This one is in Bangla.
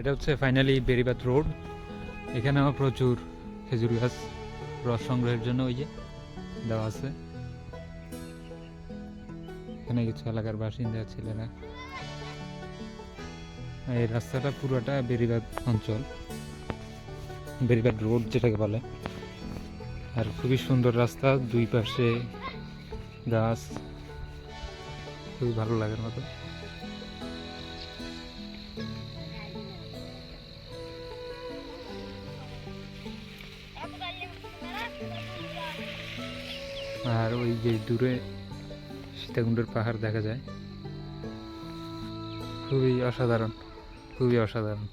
এটা হচ্ছে ফাইনালি বেড়িবাঁধ রোড। এখানেও প্রচুর খেজুর গাছ, রস সংগ্রহের জন্য ওই যে দেওয়া আছে। এখানে কিছু এলাকার বাসিন্দা ছেলেরা। এই রাস্তাটা পুরোটা বেড়িবাঁধ অঞ্চল, বেড়িবাঁধ রোড যেটাকে বলে। আর খুবই সুন্দর রাস্তা, দুই পাশে গাছ, খুবই ভালো লাগার মতো। আর ওই যে দূরে সীতাকুণ্ডের পাহাড় দেখা যায়, খুবই অসাধারণ, খুবই অসাধারণ।